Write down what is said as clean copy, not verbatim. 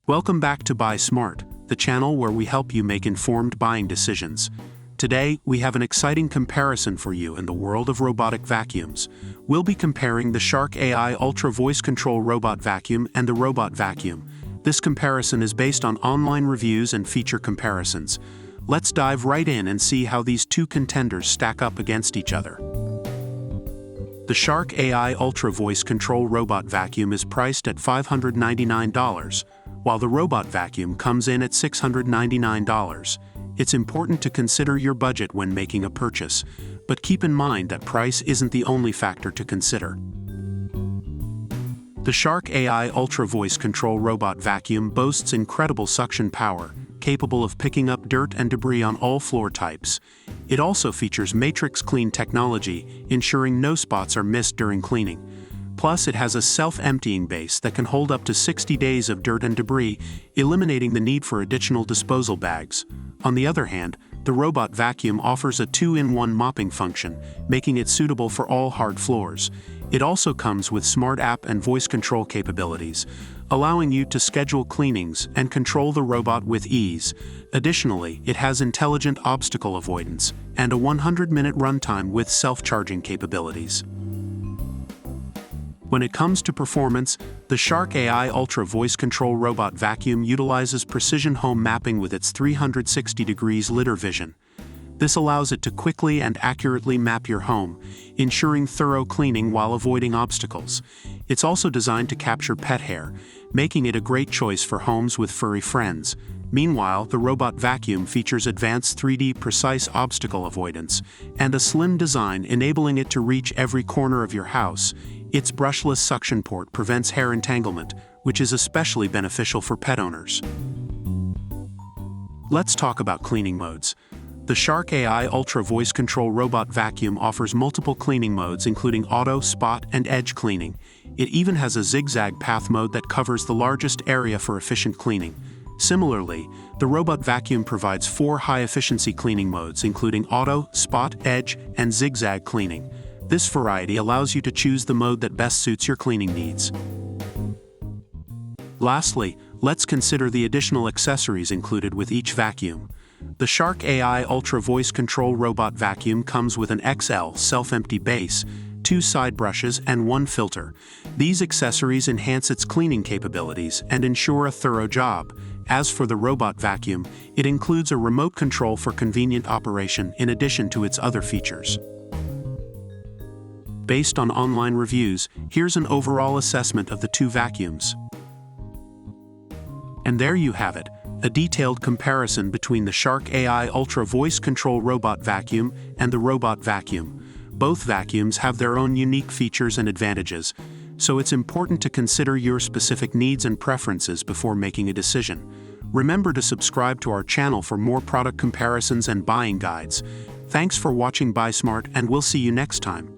Welcome back to Buy Smart, the channel where we help you make informed buying decisions. Today, we have an exciting comparison for you in the world of robotic vacuums. We'll be comparing the Shark AI Ultra Voice Control Robot Vacuum and the Robot Vacuum. This comparison is based on online reviews and feature comparisons. Let's dive right in and see how these two contenders stack up against each other. The Shark AI Ultra Voice Control Robot Vacuum is priced at $599, while the Robot Vacuum comes in at $699. It's important to consider your budget when making a purchase, but keep in mind that price isn't the only factor to consider. The Shark AI Ultra Voice Control Robot Vacuum boasts incredible suction power, capable of picking up dirt and debris on all floor types. It also features Matrix Clean technology, ensuring no spots are missed during cleaning. Plus, it has a self-emptying base that can hold up to 60 days of dirt and debris, eliminating the need for additional disposal bags. On the other hand, the Robot Vacuum offers a 2-in-1 mopping function, making it suitable for all hard floors. It also comes with smart app and voice control capabilities, allowing you to schedule cleanings and control the robot with ease. Additionally, it has intelligent obstacle avoidance and a 100-minute runtime with self-charging capabilities. When it comes to performance, the Shark AI Ultra Voice Control Robot Vacuum utilizes precision home mapping with its 360 degrees lidar vision. This allows it to quickly and accurately map your home, ensuring thorough cleaning while avoiding obstacles. It's also designed to capture pet hair, making it a great choice for homes with furry friends. Meanwhile, the Robot Vacuum features advanced 3D precise obstacle avoidance and a slim design enabling it to reach every corner of your house. Its brushless suction port prevents hair entanglement, which is especially beneficial for pet owners. Let's talk about cleaning modes. The Shark AI Ultra Voice Control Robot Vacuum offers multiple cleaning modes including auto, spot, and edge cleaning. It even has a zigzag path mode that covers the largest area for efficient cleaning. Similarly, the Robot Vacuum provides 4 high-efficiency cleaning modes including auto, spot, edge, and zigzag cleaning. This variety allows you to choose the mode that best suits your cleaning needs. Lastly, let's consider the additional accessories included with each vacuum. The Shark AI Ultra Voice Control Robot Vacuum comes with an XL self-empty base, 2 side brushes, and 1 filter. These accessories enhance its cleaning capabilities and ensure a thorough job. As for the Robot Vacuum, it includes a remote control for convenient operation in addition to its other features. Based on online reviews, here's an overall assessment of the two vacuums. And there you have it, a detailed comparison between the Shark AI Ultra Voice Control Robot Vacuum and the Robot Vacuum. Both vacuums have their own unique features and advantages, so it's important to consider your specific needs and preferences before making a decision. Remember to subscribe to our channel for more product comparisons and buying guides. Thanks for watching Buy Smart, and we'll see you next time.